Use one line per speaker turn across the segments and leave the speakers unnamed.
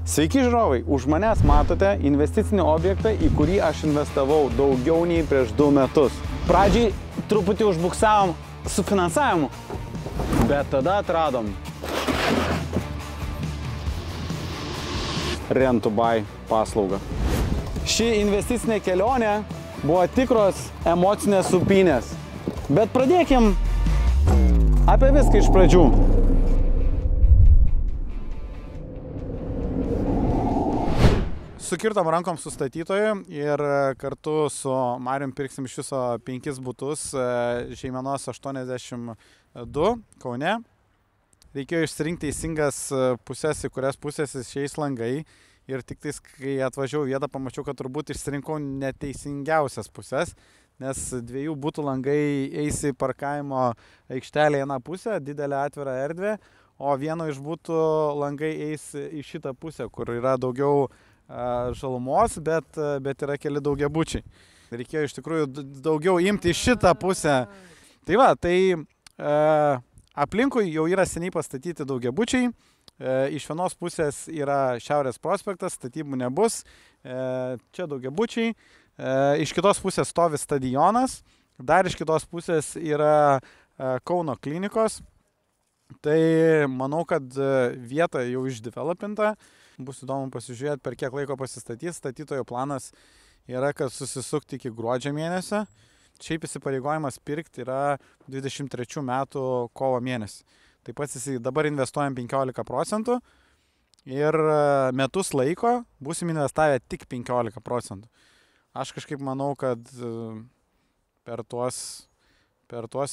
Sveiki žiūrovai, už manęs matote investicinį objektą, į kurį aš investavau daugiau nei prieš 2 metus. Pradžiai truputį užbuksavom su finansavimu, bet tada atradom Rent to Buy paslaugą. Ši investicinė kelionė buvo tikros emocinės supynės, bet pradėkim apie viską iš pradžių. Sukirtom rankom su statytoju ir kartu su Marium pirksim iš viso 5 butus Žeimenos 82 Kaune. Reikėjo išsirinkti teisingas pusės, į kurias pusės išeis langai. Ir tik tais, kai atvažiavau vietą, pamačiau, kad turbūt išsirinkau neteisingiausias pusės, nes 2 butų langai eis į parkavimo aikštelę į vieną pusę, didelę atvirą erdvę, o vieno iš butų langai eis į šitą pusę, kur yra daugiau žalumos, bet yra keli daugiabučiai. Reikėjo iš tikrųjų daugiau imti į šitą pusę. Tai va, aplinkui jau yra seniai pastatyti daugiabučiai. Iš vienos pusės yra Šiaurės prospektas, statybų nebus. Čia daugiabučiai. Iš kitos pusės stovi stadionas. Dar iš kitos pusės yra Kauno klinikos. Tai manau, kad vieta jau išdevelopinta. Bus įdomu pasižiūrėti, per kiek laiko pasistatys. Statytojo planas yra, kad susisukti iki gruodžio mėnesio. Šiaip įsipareigojimas pirkti yra 23 metų kovo mėnesį. Taip pat dabar investuojam 15% ir metus laiko būsim investavę tik 15%. Aš kažkaip manau, kad per tuos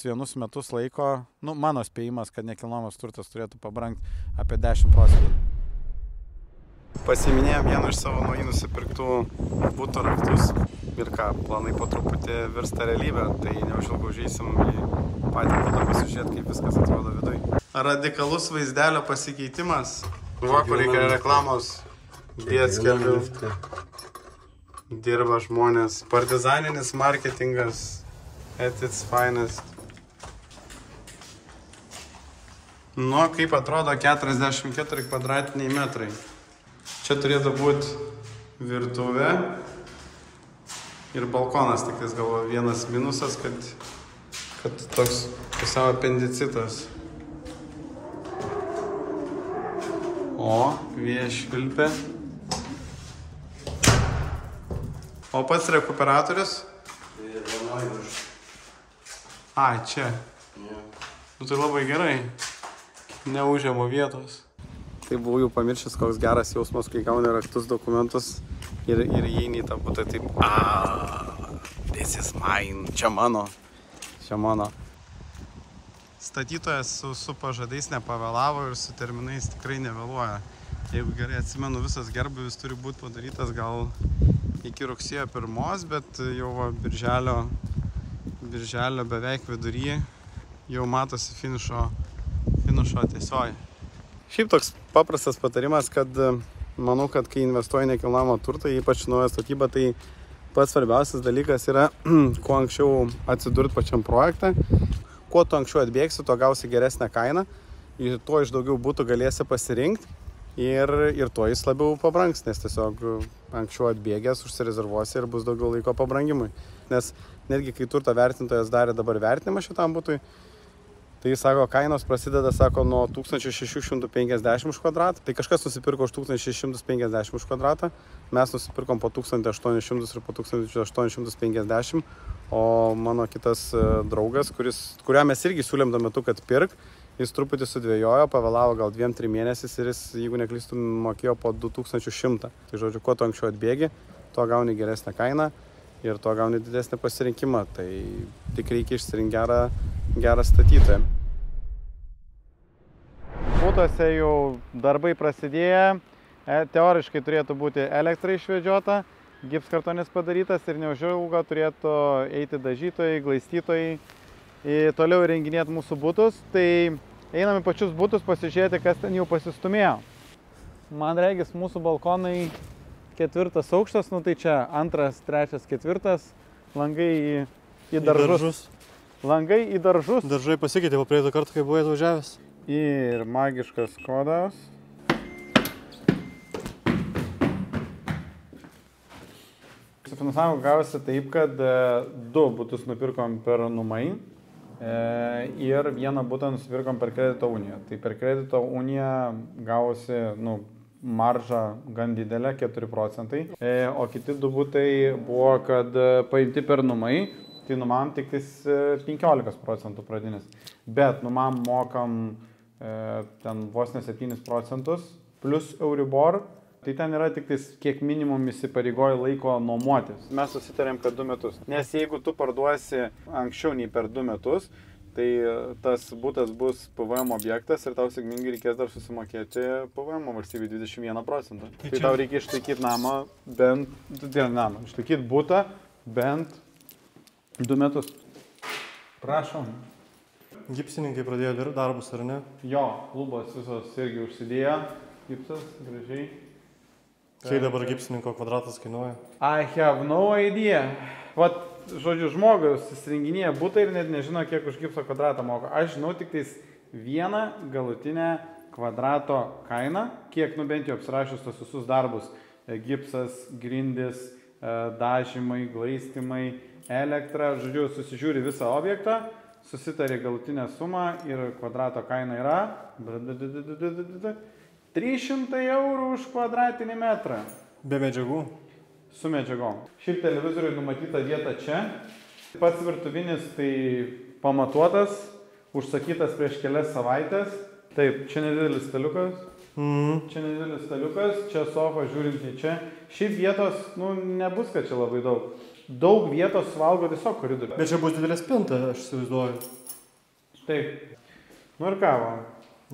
vienus metus laiko, mano spėjimas, kad nekilnojamas turtas turėtų pabrangti apie 10%. Pasiminėjom vieną iš savo naujai nusipirktų buto raktus ir ką, planai po truputį virsta realybę, tai neužilgo užeisim į patį butą pasižiūrėti, kaip viskas atrodo viduj. Radikalus vaizdelio pasikeitimas. Va, kur reikia reklamos, dėtskelvių, dirba žmonės, partizaninis marketingas, at its finest. Nu, kaip atrodo 44 kvadratiniai metrai. Čia turėtų būti virtuvė ir balkonas, tik tais galvoju vienas minusas, kad toks pusiau apendicitas. O, vėjas švilpia. O pats rekuperatorius?
Tai vienoj virš.
Ai, čia. Nu tai labai gerai. Neužėmo vietos. Tai buvau jau pamiršęs, koks geras jausmas, kai gauni raktus, dokumentus ir įeini į tą butą taip. This is mine. Čia mano. Statytojas su pažadais nepavėlavo ir su terminais tikrai nevėluoja. Jeigu gerai atsimenu, visas gerbūvis turi būti padarytas gal iki rugsėjo 1, bet jau birželio beveik vidury jau matosi finišo tiesioji. Šiaip toks paprastas patarimas, kad manau, kad kai investuoji nekilnojamą turtą, ypač naują statybą, tai pats svarbiausias dalykas yra kuo anksčiau atsidurti pačiam projektą. Kuo tu anksčiau atbėgsi, tuo gausi geresnę kainą, ir tuo iš daugiau būtų galėsi pasirinkti ir tuo jis labiau pabrangs, nes tiesiog anksčiau atbėgęs užsirezervuosi ir bus daugiau laiko pabrangimui. Nes netgi kai turto vertintojas darė dabar vertinimą šitam butui, tai sako, kainos prasideda, sako, nuo 1650 už kvadratą. Tai kažkas nusipirko už 1650 už kvadratą, mes nusipirkom po 1800 ir po 1850, o mano kitas draugas, kuriam mes irgi siūlėm tuo metu, kad pirk, jis truputį sudvėjojo, pavėlavo gal 2-3 mėnesius ir jis, jeigu neklystu, mokėjo po 2100. Tai žodžiu, kuo tu anksčiau atbėgi, tuo gauni geresnę kainą ir tuo gauni didesnį pasirinkimą. Tai tik reikia išsirinkti gerą statytoją. Butuose jau darbai prasidėję, teoriškai turėtų būti elektra išvedžiota, gipskartonis padarytas ir neužilgo turėtų eiti dažytojai, glaistytojai toliau įrenginėti mūsų butus. Tai einame pačius butus pasižiūrėti, kas ten jau pasistumėjo. Man regis mūsų balkonai 4 aukštas, nu tai čia 2, 3, 4, langai į daržus. Langai į daržus.
Daržai pasikeitė po praeitą kartą, kai buvai atvažiavęs.
Ir magiškas kodas. Su finansavimu gavosi taip, kad 2 butus nupirkom per numai ir 1 butą nusipirkom per kredito uniją. Tai per kredito uniją gavosi, marža gan didelė, 4 procentai, o kiti 2 butai buvo, kad paimti per numai, tai numam tik 15 procentų pradinis. Bet numam mokam ten vos ne 7 procentus plus Euribor, tai ten yra tik kiek minimum įsipareigoja laiko nuomotis. Mes susitarėm, kad 2 metus. Nes jeigu tu parduosi anksčiau nei per 2 metus, tai tas butas bus PVM objektas ir tau sėkmingai reikės dar susimokėti PVM valstybei 21 procentą. Tai tau reikia išlaikyti namą bent, išlaikyti butą bent 2 metus. Prašom.
Gipsininkai pradėjo darbus, ar ne?
Jo, lubos visos irgi užsidėjo. Gipsas, gražiai.
Kiek dabar gipsininko kvadratas kainuoja?
I have no idea. Vat, žodžiu, žmogus įsirenginėja butą ir net nežino, kiek už gipso kvadratą moka. Aš žinau tik vieną galutinę kvadrato kainą, kiek bent jau apsirašius tos visus darbus. Gipsas, grindis, dažymai, glaistimai, elektra. Žodžiu, susižiūri visą objektą, susitarė galutinę sumą ir kvadrato kaina yra 300 eurų už kvadratinį metrą.
Be medžiagų?
Su medžiagom. Šiaip televizoriui numatyta vieta čia. Pats virtuvinis tai pamatuotas, užsakytas prieš kelias savaitės. Taip, čia nedidelis staliukas. Čia nedidelis staliukas, čia sofa žiūrint į čia. Šiaip vietos, nebus, kad čia labai daug. Daug vietos valgo tiesiog koridorių.
Bet čia bus didelė spinta, aš įsivaizduoju.
Taip. Ir ką va?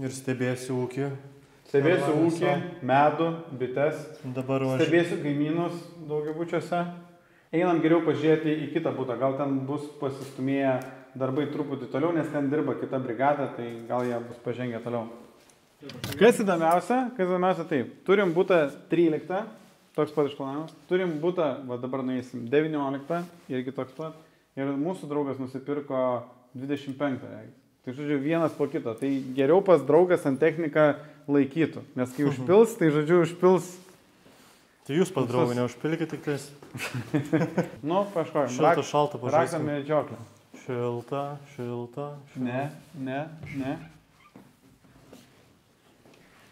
Ir stebėsiu ūkį.
Stebėsiu ūkį, medų, bites.
Dabar
stebėsiu kaimynus daugiabučiuose. Einam geriau pažiūrėti į kitą butą. Gal ten bus pasistumėję darbai truputį toliau, nes ten dirba kita brigada, tai gal jie bus pažengę toliau. Kas įdomiausia taip. Turim butą 13, toks pat išplanavimas. Turim butą, dabar nueisim, 19, irgi toks pat. Ir mūsų draugas nusipirko 25. Tai žodžiu, vienas po kito. Tai geriau pas draugas ant techniką laikytų. Nes kai užpils, tai žodžiu, užpils.
Tai jūs pas draugą neužpilkit tik tais.
Kažko.
Šalta pažaisim.
Raktą medžioklę.
Šilta.
Ne.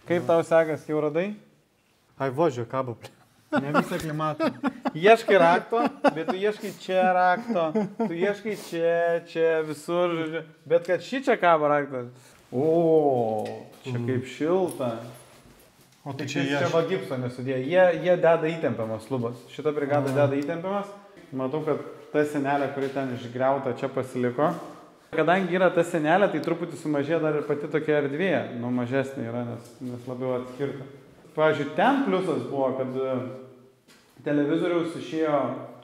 Kaip tau sekas, jau radai?
Ai, važiuoju, kabo.
Ne visą klimatą. Ieškai rakto, bet tu ieškai čia rakto, tu ieškai čia, visur, žodžiu. Bet kad čia kabo raktas. O, čia kaip šilta.
O tai
čia va gipso nesudėjo. Jie deda įtempiamas lubas. Šita brigada deda įtempiamas. Matau, kad ta senelė, kuri ten išgriauta, čia pasiliko. Kadangi yra ta senelė, tai truputį sumažėjo dar ir pati tokia erdvė. Mažesnė yra, nes labiau atskirta. Pavyzdžiui, ten pliusas buvo, kad televizoriaus išėjo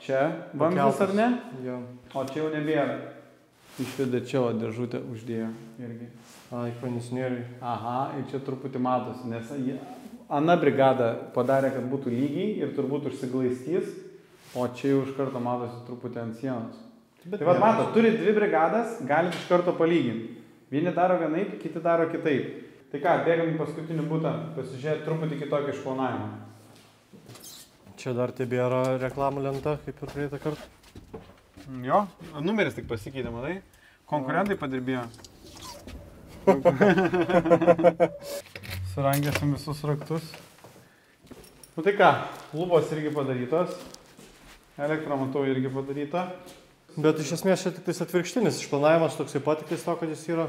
čia vamzdis, ar ne?
Jo.
O čia jau nebėra. Išvedė čia, o dėžutę uždėjo irgi.
Ai, kondicionieriai.
Aha, ir čia truputį matosi, nes ana brigada padarė, kad būtų lygiai ir turbūt užsiglaistys, o čia jau iš karto matosi truputį ant sienos. Tai mato, turi 2 brigadas, galit iš karto palyginti. Vieni daro vienaip, kiti daro kitaip. Tai ką, bėgam į paskutinį butą, pasižiūrėti truputį kitokį išplanavimą.
Čia dar tebėra reklamų lenta, kaip ir praeitą kartą.
Jo, numeris tik pasikeitė, matai. Konkurentai padirbėjo. Surangėsim visus raktus. Tai ką, lubos irgi padarytos. Elektra, matau, irgi padaryta.
Bet iš esmės čia tik tais atvirkštinis išplanavimas, toksai patiklis to, kad jis yra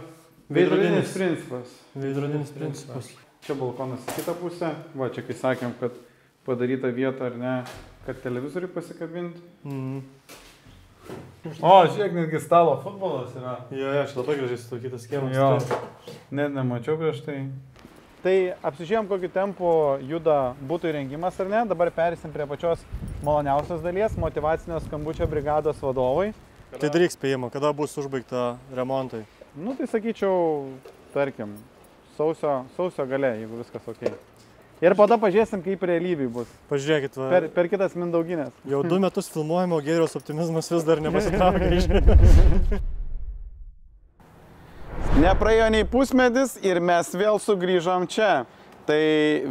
veidrodinis principas.
Veidrodinis principas.
Čia balkonas į kitą pusę. Va, čia kai sakėm, kad padaryta vieta ar ne, kad televizorių pasikabinti. O, žiūrėk, netgi stalo futbolas yra.
Jo, čia labai gražiai sutvarkytas kiemas.
Jo, net nemačiau prieš tai. Tai apsižiūrėjom, kokiu tempu juda butų įrengimas ar ne. Dabar perėsim prie pačios maloniausios dalies, motyvacinio skambučio brigados vadovai.
Tai daryk spėjimą, kada bus užbaigta remontai?
Tai sakyčiau, tarkim, sausio gale, jeigu viskas ok. Ir pada pažiūrėsim, kaip realybėj bus.
Pažiūrėkit, va.
Per kitas Mindauginės.
Jau 2 metus filmuojame, o Giedriaus optimizmas vis dar nepasitraukė.
Nepraėjo nei pusmetis ir mes vėl sugrįžom čia. Tai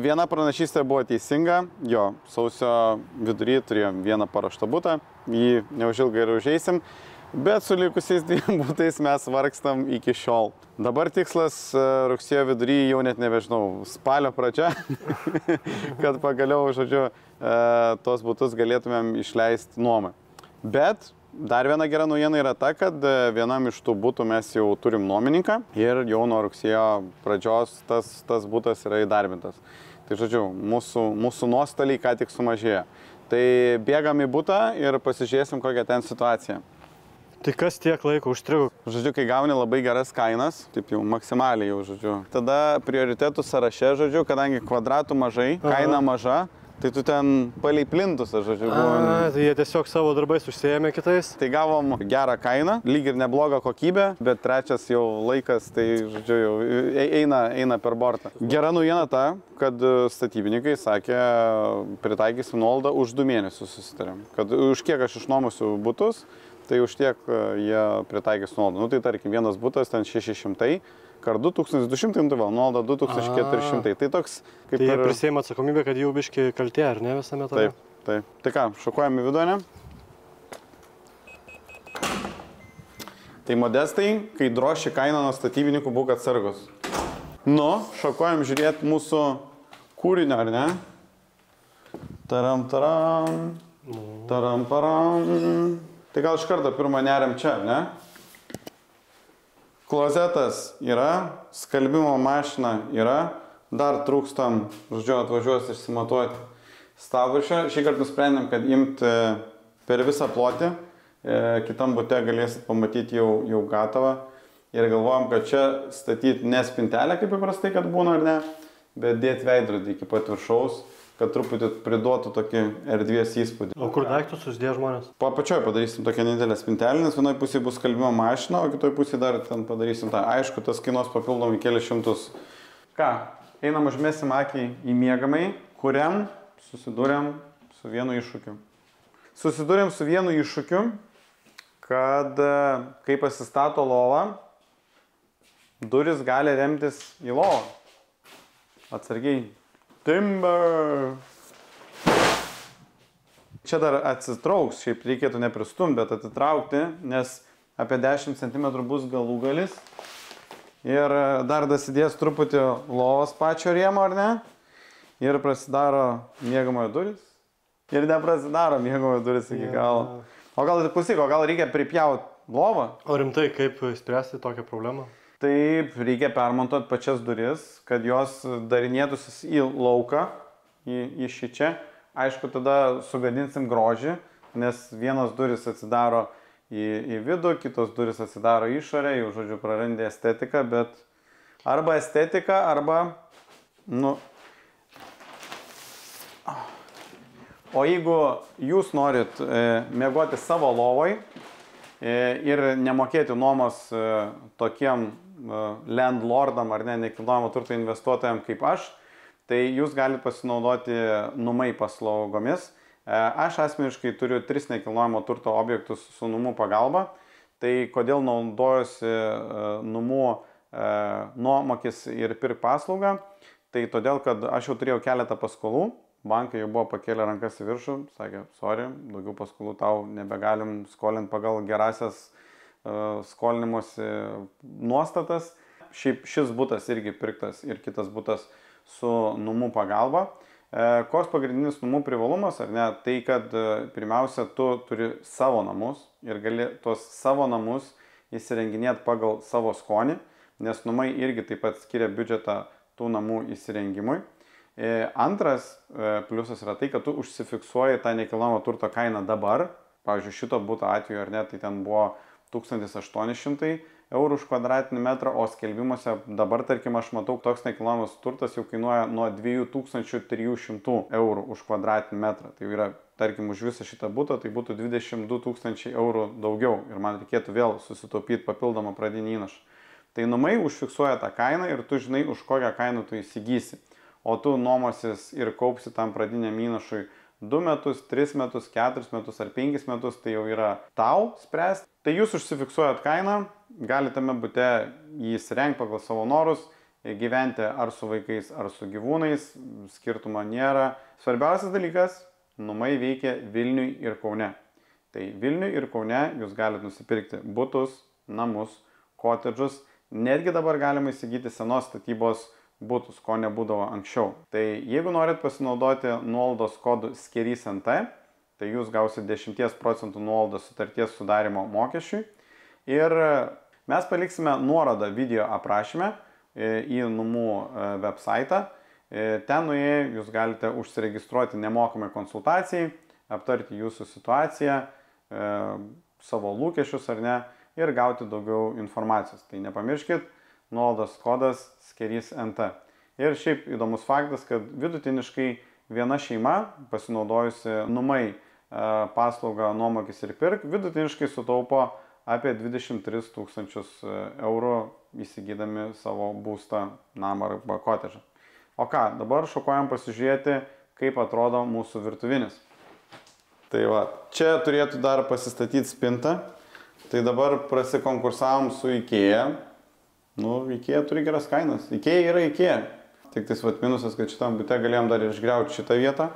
viena pranašystė buvo teisinga, jo, sausio vidury turėjom vieną paruoštą butą, jį neužilgai ir užeisim, bet su likusiais 2 butais mes vargstam iki šiol. Dabar tikslas rugsėjo vidury, jau net nebežinau, spalio pradžia, kad pagaliau, žodžiu, tos butus galėtumėm išleisti nuomą. Bet dar viena gera naujiena yra ta, kad vienam iš tų butų mes jau turim nuomininką ir jau nuo rugsėjo pradžios tas butas yra įdarbintas. Tai žodžiu, mūsų nuostoliai ką tik sumažėjo. Tai bėgam į butą ir pasižiūrėsim, kokią ten situaciją.
Tai kas tiek laiko užstrigo?
Žodžiu, kai gauni labai geras kainas, taip jau maksimaliai jau, žodžiu. Tada prioritetų sąraše, žodžiu, kadangi kvadratų mažai, kaina maža, tai tu ten palei plintusą, žodžiu.
Tai jie tiesiog savo darbais užsiėmė kitais?
Tai gavom gerą kainą, lyg ir neblogą kokybę, bet trečias jau laikas, tai, žodžiu, jau eina per bortą. Gera naujiena ta, kad statybininkai sakė, pritaikysim nuolaidą už 2 mėnesius susitarėm. Kad už kiek aš išnuomosiu butus, tai už tiek jie pritaikys nuolaidą. Nu tai tarkim, vienas butas ten 600, kart 2200, tai vėl nuolaidą 2400. Tai toks kaip...
Tai jie prisėmė atsakomybę, kad jau biški kaltė, ar ne visame tame?
Taip, taip. Tai ką, šokuojam į vidų, ne? Tai Modestai, kai droši kainą nuo statybininkų, būk atsargus. Nu, šokuojam žiūrėti mūsų kūrinio, ar ne? Taram, taram, taram, param. Tai gal iš karto pirmą neriam čia, ne? Klozetas yra, skalbimo mašina yra, dar trūkstam, žodžiu, atvažiuos išsimatuoti stalviršio. Šį kartą nusprendėm, kad imti per visą plotį, kitam bute galėsit pamatyti jau gatavą. Ir galvojom, kad čia statyti ne spintelę, kaip įprastai, kad būna ar ne, bet dėti veidrodį iki pat viršaus, kad truputį priduotų tokį erdvės įspūdį.
O kur daiktus susidėjo žmonės?
Apačioje padarysim tokią nedidelę spintelę, nes vienoje pusėje bus skalbimo mašina, o kitoje pusėje dar ten padarysim tą. Aišku, tas kainuos papildomai kelius šimtus. Ką, einam užmesim akį į miegamąjį, kuriam susidūrėm su vienu iššūkiu. Susidūrėm su vienu iššūkiu, kad kai pasistato lova, duris gali remtis į lovą. Atsargiai. Timber. Čia dar atsitrauks, šiaip reikėtų nepristumti, bet atitraukti, nes apie 10 cm bus galūgalis. Ir dar dasidės truputį lovos pačio rėmo, ar ne? Ir prasidaro miegamojo duris. Ir neprasidaro miegamojo duris iki galo. O gal, klausyk, o gal reikia pripjauti lovą?
O rimtai, kaip spręsti tokią problemą?
Taip, reikia permontuoti pačias duris, kad jos darinėtųsi į lauką, į šičia. Aišku, tada sugadinsim grožį, nes vienos duris atsidaro į vidų, kitos duris atsidaro išorę, jau, žodžiu, prarandė estetiką, bet arba estetika, arba, nu... O jeigu jūs norit miegoti savo lovoj ir nemokėti nuomos tokiem landlordam ar ne, nekilnojamo turto investuotojam kaip aš, tai jūs galite pasinaudoti numai paslaugomis. Aš asmeniškai turiu 3 nekilnojamo turto objektus su numų pagalba. Tai kodėl naudojuosi numų nuomokis ir pirk paslaugą? Tai todėl, kad aš jau turėjau keletą paskolų. Bankai jau buvo pakėlę rankas į viršų, sakė, sorry, daugiau paskolų tau nebegalim skolinti pagal gerasias skolinimuose nuostatas. Šiaip šis butas irgi pirktas ir kitas butas su numų pagalba. Koks pagrindinis numų privalumas, ar ne? Tai, kad pirmiausia, tu turi savo namus ir gali tuos savo namus įsirenginėti pagal savo skonį, nes numai irgi taip pat skiria biudžetą tų namų įsirengimui. Antras pliusas yra tai, kad tu užsifiksuoji tą nekilnojamo turto kainą dabar. Pavyzdžiui, šito buto atveju, ar ne, tai ten buvo 1800 eurų už kvadratinį metrą, o skelbimuose dabar, tarkim, aš matau, toks nekilnojamas turtas jau kainuoja nuo 2300 eurų už kvadratinį metrą. Tai yra, tarkim, už visą šitą butą, tai būtų 22 000 eurų daugiau ir man reikėtų vėl susitaupyti papildomą pradinį įnašą. Tai numai užfiksuoja tą kainą ir tu žinai, už kokią kainą tu įsigysi. O tu nuomosis ir kaupsi tam pradiniam įnašui 2 metus, 3 metus, 4 metus ar 5 metus, tai jau yra tau spręsti. Tai jūs užsifiksuojat kainą, galite tame bute jį įsirengti pagal savo norus gyventi ar su vaikais, ar su gyvūnais, skirtumo nėra. Svarbiausias dalykas - namai veikia Vilniui ir Kaune. Tai Vilniui ir Kaune jūs galite nusipirkti butus, namus, kotedžus, netgi dabar galima įsigyti senos statybos butus, ko nebūdavo anksčiau. Tai jeigu norit pasinaudoti nuolaidos kodu skerys NT, tai jūs gausite 10% nuolaidą sutarties sudarimo mokesčiui. Ir mes paliksime nuorodą video aprašyme į namų website. Ten nuėję jūs galite užsiregistruoti nemokamai konsultacijai, aptarti jūsų situaciją, savo lūkesčius ar ne ir gauti daugiau informacijos. Tai nepamirškit, nuolaidos kodas skerys NT. Ir šiaip įdomus faktas, kad vidutiniškai viena šeima, pasinaudojusi numai paslaugą nuomokis ir pirk, vidutiniškai sutaupo apie 23 000 eurų įsigydami savo būstą, namą arba kotedžą. O ką, dabar šokuojam pasižiūrėti, kaip atrodo mūsų virtuvinis. Tai va, čia turėtų dar pasistatyti spintą. Tai dabar prasikonkursavom su IKEA. IKEA turi geras kainas. IKEA yra IKEA. Tik tais vat minusas, kad šitam bute galėjom dar išgriauti šitą vietą.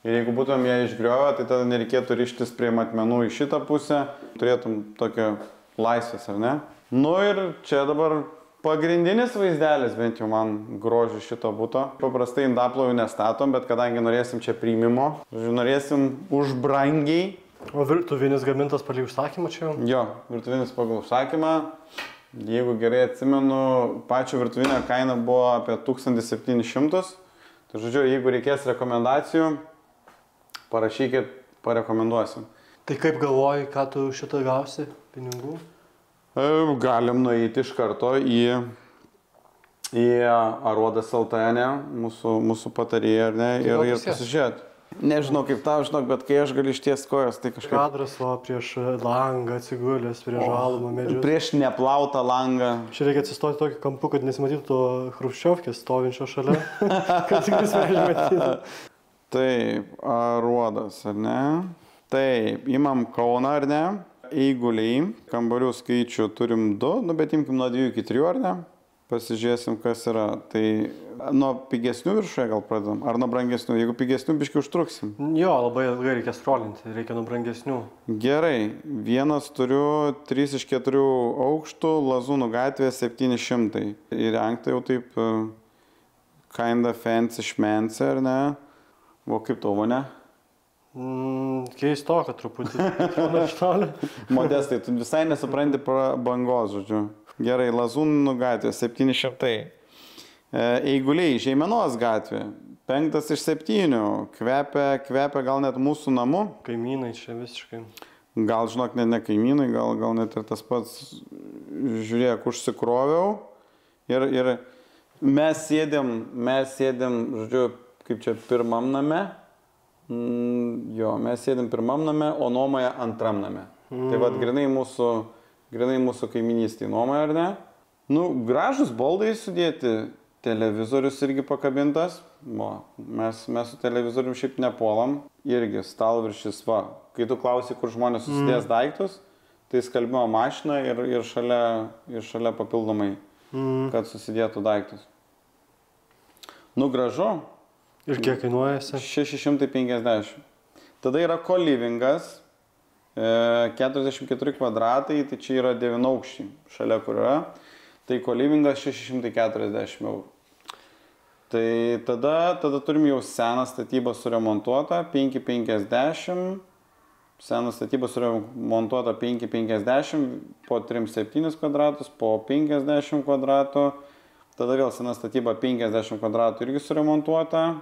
Ir jeigu būtum ją išgriovę, tai tada nereikėtų rištis prie matmenų į šitą pusę. Turėtum tokią laisvės, ar ne? Ir čia dabar pagrindinis vaizdelis, bent jau man grožį šito buto. Paprastai indaplovų nestatom, bet kadangi norėsim čia priimimo, norėsim už brangiai.
O virtuvinis gamintas pagal užsakymą čia jau?
Jo, virtuvinis pagal užsakymą. Jeigu gerai atsimenu, pačio virtuvinio kaina buvo apie 1700. Tai žodžiu, jeigu reikės rekomendacijų, parašykit, parekomenduosim.
Tai kaip galvoji, ką tu šitą gausi pinigų?
Galim nueiti iš karto į Aruodas LT, mūsų patarėją, ar ne, ir pasižiūrėti. Nežinau kaip tau, žinok, bet kai aš galiu išties kojas, tai kažkaip...
Kadras prieš langą atsigulęs, prieš žalumą medžius.
Prieš neplautą langą.
Čia reikia atsistoti tokį kampu, kad nesimatytų to Chruščiovkės stovinčio šalia, kad tik nesmežiai matytų.
Taip, Aruodas, ar ne? Taip, imam Kauną, ar ne? Eiguliai, kambarių skaičių turim 2, bet imkim nuo 2 iki 3, ar ne? Pasižiūrėsim, kas yra. Tai nuo pigesnių viršuje gal pradedam, ar nuo brangesnių? Jeigu pigesnių, biškai užtruksim.
Jo, labai ilgai reikia scrollinti, reikia nuo brangesnių.
Gerai, vienas turiu 3 iš 4 aukštų, Lazūnų gatvė 700. Įrengta jau taip kinda fancy šmency, ar ne? O kaip tavo, ne?
Keistoka truputį.
Modestai, tu visai nesupranti prabangos, žodžiu. Gerai, Lazūnų gatvė 700. Eiguliai, Žeimenos gatvė 5 iš 7. Kvepia gal net mūsų namu.
Kaimynai čia visiškai.
Gal, žinok, net ne kaimynai, gal net ir tas pats, žiūrėk, užsikroviau. Ir mes sėdėm, žodžiu, kaip čia, pirmam name. Jo, mes sėdėm pirmam name, o nuomoja antram name. Tai vad, grinai mūsų kaiminystėje nuomoja, ar ne? Gražus baldai sudėti, televizorius irgi pakabintas. Mes su televizorium šiaip nepuolam. Irgi stalviršis, va. Kai tu klausi, kur žmonės susidės daiktus, tai skalbimo mašina ir šalia papildomai, kad susidėtų daiktus. Gražu.
Ir kiek kainuojasi?
650. Tada yra kolivingas, 44 kvadratai, tai čia yra 9 aukščiai, šalia kur yra. Tai kolivingas 640 eurų. Tai tada turim jau seną statybą suremontuotą, 550. Seną statybą suremontuotą 550, po 37 kvadratus, po 50 kvadratų. Tada vėl sena statyba 50 kvadratų irgi suremontuota.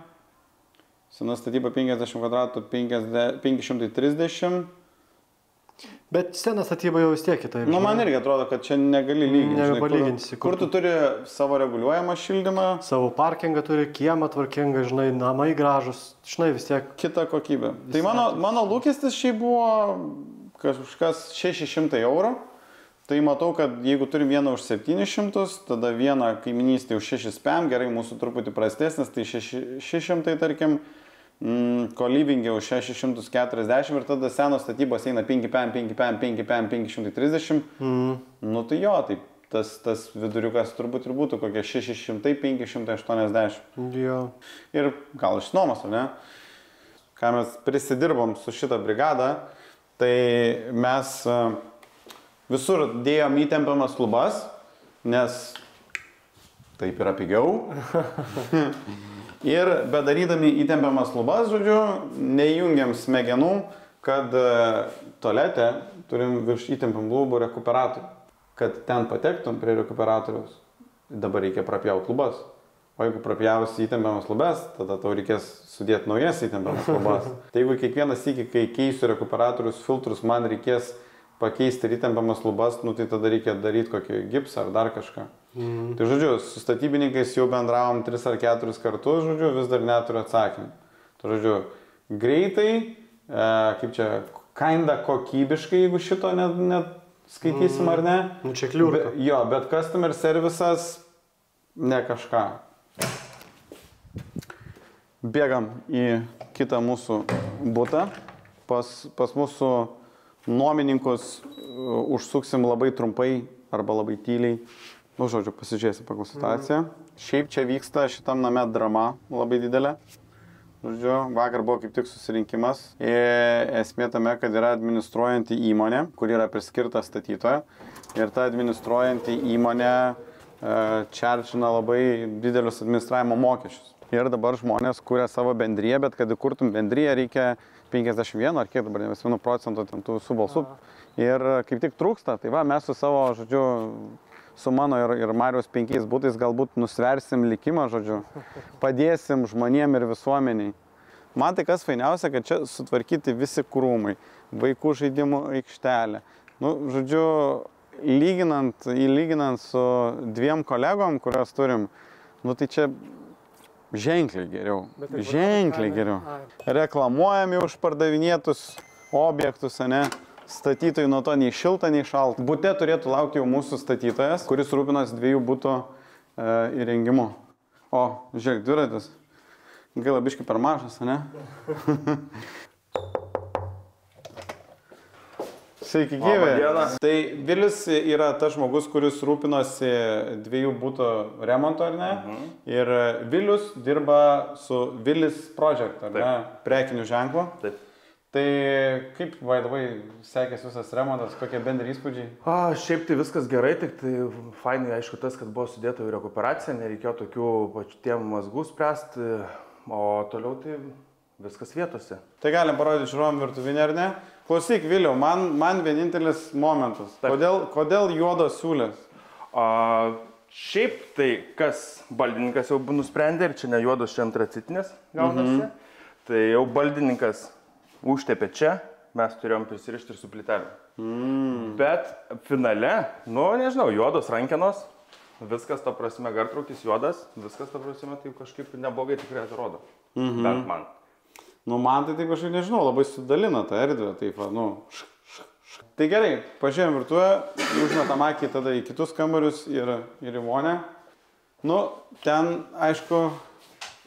Sena statyba 50 kvadratų 530.
Bet sena statyba jau vis tiek kitaip.
Man irgi atrodo, kad čia negali lyginti.
Nepalyginsi.
Kur tu turi savo reguliuojamą šildymą.
Savo parkingą turi, kiemą tvarkingą, žinai, namai gražus, žinai, vis tiek.
Kita kokybė. Tai mano lūkestis šiaip buvo kažkas 600 eurų. Tai matau, kad jeigu turim vieną už 700, tada vieną kaiminystę už 600, gerai, mūsų truputį prastesnis, tai 600, tarkim, kolivingė už 640 ir tada senos statybos eina 500, 500, 500, 530. Tai jo, tas viduriukas turbūt ir būtų kokie 600, 580.
Jo.
Ir gal iš nuomos, ar ne? Ką mes prisidirbom su šitą brigadą, tai mes visur dėjom įtempiamas lubas, nes taip yra pigiau. Ir bedarydami įtempiamas lubas, žodžiu, neįjungiam smegenų, kad tualete turim virš įtempiam lubų rekuperatorių. Kad ten patektum prie rekuperatoriaus, dabar reikia prapjauti lubas. O jeigu prapjausi įtempiamas lubas, tada tau reikės sudėti naujas įtempiamas lubas. Tai jeigu kiekvienas sykį, kai keisiu rekuperatorius filtrus, man reikės pakeisti ir įtempiamas lubas, nu tai tada reikia daryti kokį gipsą ar dar kažką. Tai žodžiu, su statybininkais jau bendravom 3 ar 4 kartus, žodžiu, vis dar neturiu atsakymų. Tai žodžiu, greitai, kaip čia, kinda kokybiškai, jeigu šito net skaitysim ar ne.
Nu čia kliūrka.
Jo, bet customer services ne kažką. Bėgam į kitą mūsų butą. Pas mūsų nuomininkus užsuksim labai trumpai arba labai tyliai. Nu, žodžiu, pasižiūrėsim pagal situaciją. Šiaip čia vyksta šitam name drama labai didelė. Žodžiu, vakar buvo kaip tik susirinkimas. Esmė tame, kad yra administruojanti įmonė, kuri yra priskirta statytoja. Ir ta administruojanti įmonė čarčina labai didelius administravimo mokesčius. Ir dabar žmonės kuria savo bendriją, bet kad įkurtum bendriją reikia 51 ar kiek dabar, ne 1 procentų tų visų balsų. Ir kaip tik trūksta, tai va, mes su savo, žodžiu, su mano ir Mariaus 5 būtais galbūt nusversim likimą, žodžiu, padėsim žmonėm ir visuomeniai. Man tai kas fainiausia, kad čia sutvarkyti visi krūmai, vaikų žaidimų aikštelė. Nu, žodžiu, lyginant su 2 kolegom, kurios turim, nu tai čia ženkliai geriau. Ženkliai geriau. Reklamuojami už pardavinėtus objektus, ne? Statytojai nuo to nei šilta, nei šalta. Bute turėtų laukti jau mūsų statytojas, kuris rūpinas 2 butų įrengimu. O, žiūrėk, dviratis. Gaila biškai per mažas, ne? Sveiki, gyvi. Tai Vilius yra tas žmogus, kuris rūpinosi 2 butų remonto, ar ne? Ir Vilius dirba su Vilis Project, ar ne? Prekiniu ženklu.
Taip.
Tai kaip, vaidavai, sekėsi visas remontas, kokie bendri įspūdžiai?
Šiaip tai viskas gerai, tik tai fainai, aišku, tas, kad buvo sudėta į rekuperaciją, nereikėjo tokių pačių mazgų spręsti, o toliau tai viskas vietose.
Tai galim parodyti žiūrovom virtuvinę, ar ne? Klausyk, Viliau, man vienintelis momentas. Kodėl juodos siūlės?
Šiaip tai, kas baldininkas jau nusprendė, ir čia ne juodos, čia antracitinės gaunasi, tai jau baldininkas užtepė čia, mes turėjom prisirišti ir su plytelė. Bet finale, nu nežinau, juodos rankenos, viskas, ta prasme, gartraukis juodas, viskas, ta prasme, tai kažkaip neblogai tikrai atrodo. Bent man.
Nu man tai taip kažkaip nežinau, labai sudalina tą erdvę, taip, nu. Tai gerai, pažiūrėjom virtuvę, užmetam akį tada į kitus kambarius ir į vonę. Nu, ten, aišku,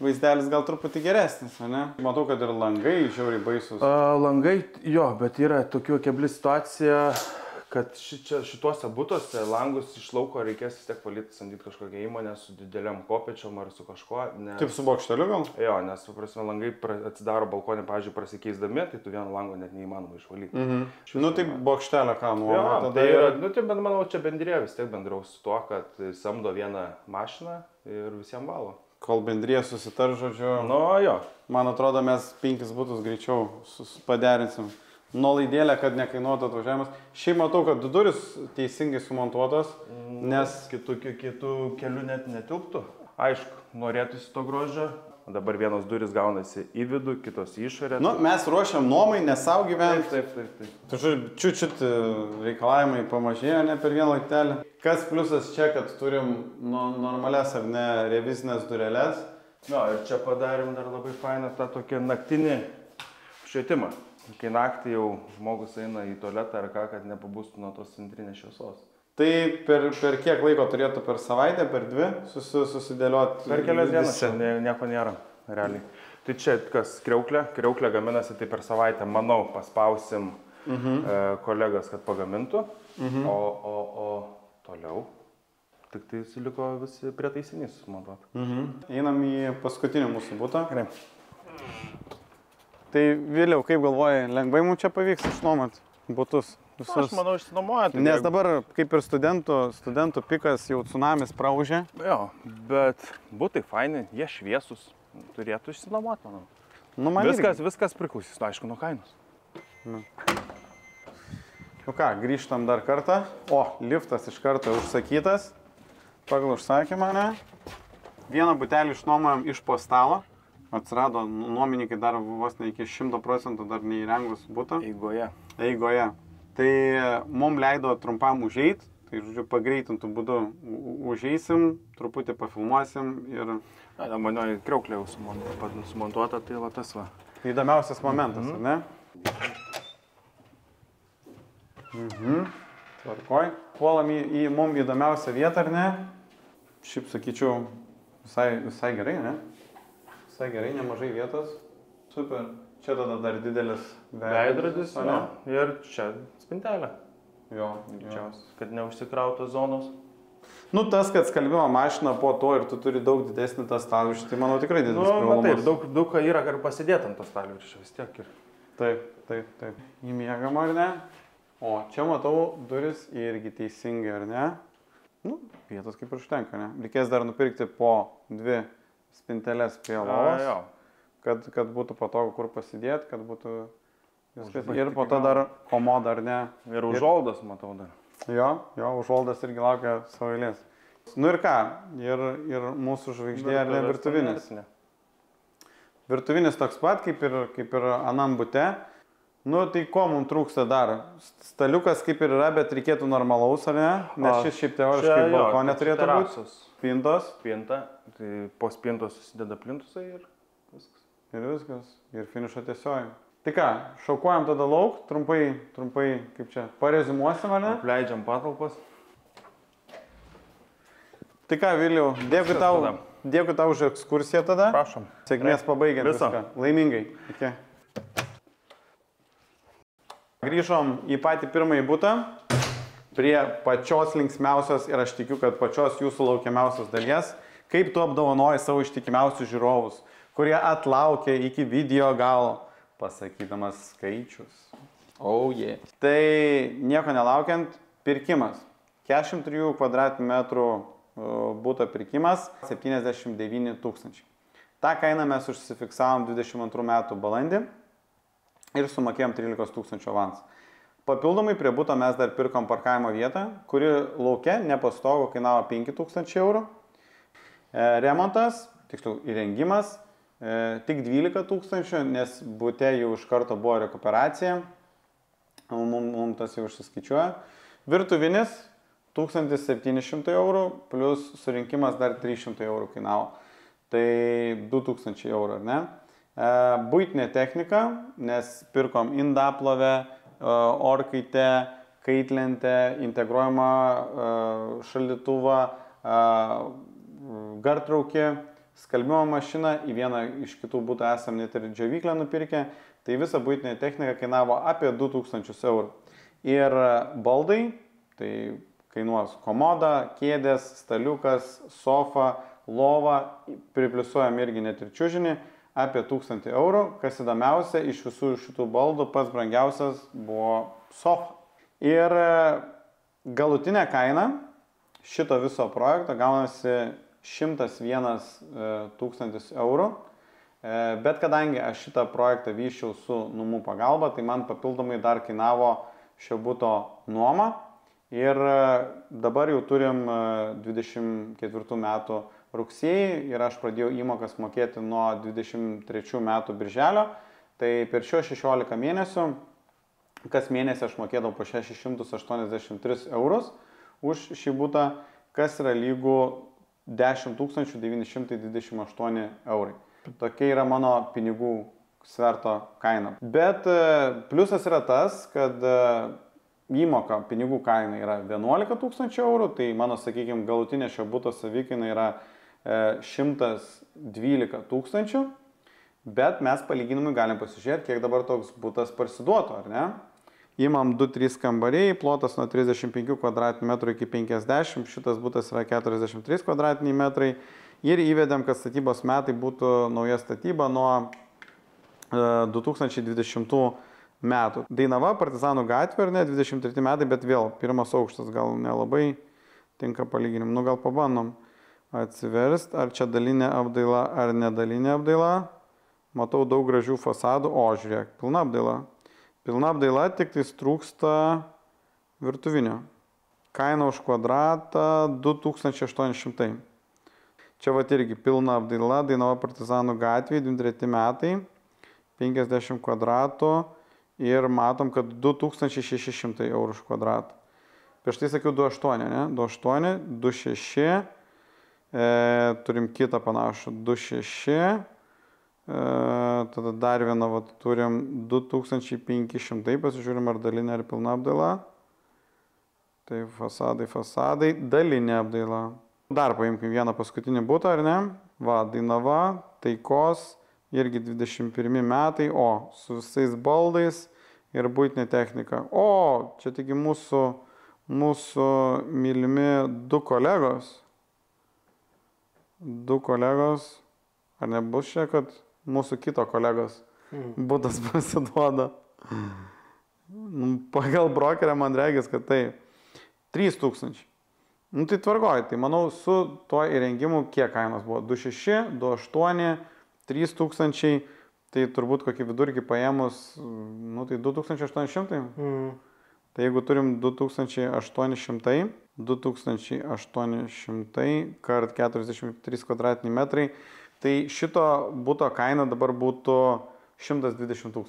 vaizdelis gal truputį geresnis, ne? Matau, kad ir langai žiauriai baisus.
Langai, jo, bet yra tokių kebli situacija, kad šituose butuose langus iš lauko reikės vis tiek valyti, samdyti kažkokią įmonę su dideliam kopėčiom ar su kažkuo.
Taip su bokšteliu gal?
Jo, nes, prasme, langai atsidaro balkonė, pavyzdžiui, prasikeisdami, tai tu vieno lango net neįmanoma išvalyti.
Nu tai bokštelio ką nuoma.
Jo, tai yra, nu tai manau, čia bendrė vis tiek bendraus su tuo, kad samdo vieną mašiną ir visiems valo.
Kol bendrija susitar, žodžiu,
Nu, jo.
man atrodo, mes 5 butus greičiau paderinsim. Nuolaidėlė, kad nekainuotų atvažiavimas. Šiaip matau, kad 2 durys teisingai sumontuotos, nes
Kitų kelių net netilptų. Aišku, norėtųsi to grožio. Dabar vienos durys gaunasi į vidų, kitos į išorę.
nu, mes ruošiam nuomai, ne savo gyventi.
Taip.
Tai žodžiu, čiut reikalavimai pamažėjo, ne per vieną laiptelį. Kas pliusas čia, kad turim normales ar ne revizinės dureles.
Jo, ir čia padarėm dar labai fainą tą tokį naktinį švietimą. Kai naktį jau žmogus eina į tualetą ar ką, kad nepabūstų nuo tos centrinės šviesos.
Tai per kiek laiko turėtų per savaitę, per 2 susidėlioti?
Per kelias dienas čia nieko nėra, realiai. Tai čia kas, kriauklė gaminasi, tai per savaitę, manau, paspausim kolegas, kad pagamintų, o toliau Tik tai liko visi prietaisinys sumontuoti.
Einam į paskutinį mūsų butą.
Gerai.
Tai vėliau, kaip galvoji, lengvai mums čia pavyks išnuomoti butus?
Aš manau, išsinuomoja. Tai
Nes dabar, kaip ir studentų pikas, jau tsunamis praužė.
Jo, bet butai faini, jie šviesus. Turėtų išsinuomoti, manau.
Nu, man
Viskas priklausys, aišku, nuo kainos.
Nu ką, grįžtam dar kartą. O, liftas iš karto užsakytas. Pagal užsakymą, ne? Vieną butelį išnuomojam iš po stalo. Atsirado nuomininkai dar vos ne iki 100% dar neįrengus butą. Eigoje. Tai mum leido trumpam užeit. Tai, žodžiu, pagreitintų būdu užeisim, truputį pafilmuosim ir...
Manioji kriauklė jau sumontuota, tai va tas va.
Įdomiausias momentas, ar ne? Tvarkoj. Puolam į mum įdomiausią vietą, ar ne? Šiaip sakyčiau, visai gerai, ne? Visai gerai, nemažai vietos. Super. Čia tada dar didelis
veidrodis, ne? Ir čia spintelė.
Jo.
Kad neužsikrautos zonos.
Nu, tas, kad skalbimo mašina po to ir tu turi daug didesnį tą stalviršį, tai manau tikrai didelis privalumas.
Taip, daug yra, kad pasidėt ant to stalviršio vis tiek ir.
Taip. Įmiegam, ar ne? O, čia matau duris irgi teisingai, ar ne? Nu, vietos kaip ir užtenka, ne? Reikės dar nupirkti po 2 spinteles prie lovos, kad būtų patogu kur pasidėti, kad būtų viskas. Ir po to dar komoda, ar ne?
Ir užuoldas, matau dar.
Jo, užuoldas irgi laukia savo eilės. Nu ir ką? Ir mūsų žvaigždė, ar ne, virtuvinis. Virtuvinis toks pat, kaip ir anam bute. Nu, tai ko mums trūksta dar? Staliukas kaip ir yra, bet reikėtų normalaus, ar ne? Nes šis šiaip teoriškai balkonė turėtų būti. Spintos.
Spinta. Tai po spintos susideda plintusai ir viskas. Ir finišo tiesioji. Tai ką, šaukuojam tada lauk, trumpai, kaip čia, parezimuosim, ar ne? Apleidžiam patalpas.
Tai ką, Viliau, dėkui tau už ekskursiją tada.
Prašom.
Sėkmės pabaigiant viską. Laimingai. Iki. Grįžom į patį pirmąjį butą, prie pačios linksmiausios ir aš tikiu, kad pačios jūsų laukiamiausios dalies, kaip tu apdovanoji savo ištikimiausius žiūrovus, kurie atlaukė iki video galo, pasakydamas skaičius. Oh yeah. Tai nieko nelaukiant, pirkimas. 43 kvadratmetrų buto pirkimas 79 000. Ta kainą mes užsifiksavom 22 metų balandį ir sumokėjom 13 000 avansą. Papildomai prie buto mes dar pirkom parkavimo vietą, kuri lauke nepastogo kainavo 5 000 eurų. Remontas, tiksliau įrengimas, tik 12 000, nes bute jau iš karto buvo rekuperacija. Mums tas jau užsiskaičiuoja. Virtuvinis 1700 eurų, plus surinkimas dar 300 eurų kainavo. Tai 2000 eurų, ar ne? Buitinė technika, nes pirkom indaplovę, orkaitę, kaitlentę, integruojamą šaldytuvą, gartraukį, skalbimo mašiną, į vieną iš kitų būtų esam net ir džiovyklę nupirkę. Tai visa buitinė technika kainavo apie 2000 eurų. Ir baldai, tai kainuos komoda, kėdės, staliukas, sofa, lova, pripliusuojam irgi net ir čiužinį, apie 1000 eurų. Kas įdomiausia, iš visų šitų baldų pats brangiausias buvo sofa. Ir galutinė kaina šito viso projekto gaunasi 101 000 eurų. Bet kadangi aš šitą projektą vyščiau su numų pagalba, tai man papildomai dar kainavo šio buto nuoma. Ir dabar jau turim 24 metų rugsėjį ir aš pradėjau įmokas mokėti nuo 23 metų birželio. Tai per šios 16 mėnesių, kas mėnesį aš mokėdavau po 683 eurus už šį butą, kas yra lygų 10 928 eurai. Tokia yra mano pinigų sverto kaina. Bet pliusas yra tas, kad įmoka pinigų kaina yra 11 000 eurų, tai mano, sakykime, galutinė šio buto savikaina yra 112 000, bet mes palyginimui galim pasižiūrėti, kiek dabar toks butas parsiduotų, ar ne? Imam 2-3 kambariai, plotas nuo 35 km2 iki 50, šitas butas yra 43 km2 ir įvedėm, kad statybos metai būtų nauja statyba nuo 2020 metų. Dainava, Partizanų gatvė, ar ne, 23 metai, bet vėl pirmas aukštas, gal nelabai tinka palyginim. Nu gal pabandom atsiverst, ar čia dalinė apdaila, ar nedalinė apdaila. Matau daug gražių fasadų, o žiūrėk, pilna apdaila. Pilna apdaila, tik tai trūksta virtuvinio. Kaina už kvadratą 2800. Čia va irgi pilna apdaila, Dainava, Partizanų gatvė, 23 metai, 50 kvadratų ir matom, kad 2600 eurų už kvadratą. Prieš tai sakiau 2,8, ne? 2,8, 2,6, turim kitą panašų 2,6. Tada dar vieną turim 2500, pasižiūrim ar dalinė ar pilna apdaila. Tai fasadai, dalinė apdaila. Dar paimkim vieną paskutinį butą, ar ne? Va, Dainava, Taikos, irgi 21 metai, o su visais baldais ir buitinė technika. O, čia taigi mūsų mylimi du kolegos. Ar nebus čia, kad mūsų kito kolegos butas pasiduoda? Pagal brokerę man regis, kad tai 3000. Nu tai tvarkoj, tai manau su tuo įrengimu kiek kainos buvo? 2,6, 2,8, 3000, tai turbūt kokį vidurkį paėmus, nu tai 2800. Tai jeigu turim 2800 kart 43 kvadratiniai metrai, tai šito buto kaina dabar būtų 120 000.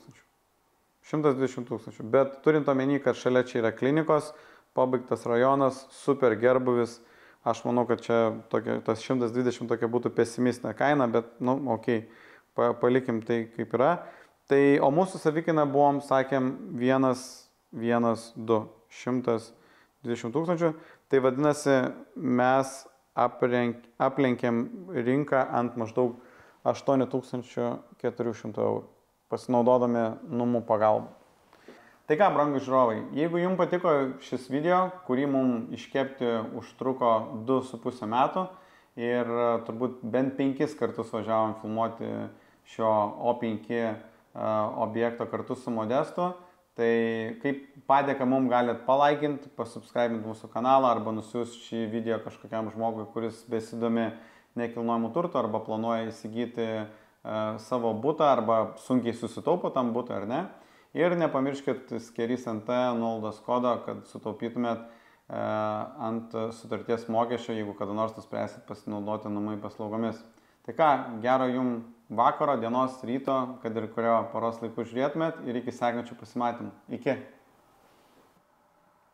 120 000. Bet turint omeny, kad šalia čia yra klinikos, pabaigtas rajonas, super gerbuvis, aš manau, kad čia tas 120 tokia būtų pesimistinė kaina, bet, nu, okei, palikim tai kaip yra. Tai, o mūsų savikaina buvom, sakėm, 120 000. Tai vadinasi, mes aplenkėm rinką ant maždaug 8400 eurų, pasinaudodami numų pagalbą. Tai ką, brangūs žiūrovai, jeigu jums patiko šis video, kurį mums iškepti užtruko 2,5 metų ir turbūt bent 5 kartus važiavom filmuoti šio O5 objekto kartu su Modestu, tai kaip padėką mums galite palaikinti, pasubscribinti mūsų kanalą arba nusiųsti šį video kažkokiam žmogui, kuris besidomi nekilnojamu turtu arba planuoja įsigyti savo butą arba sunkiai susitaupo tam butą ar ne. Ir nepamirškit skerys NT nuolaidos kodo, kad sutaupytumėt ant sutarties mokesčio, jeigu kada nors nuspręsit pasinaudoti namai paslaugomis. Tai ką, gero jums vakaro, dienos, ryto, kad ir kurio paros laiku žiūrėtumėt ir iki sekančių pasimatymų. Iki.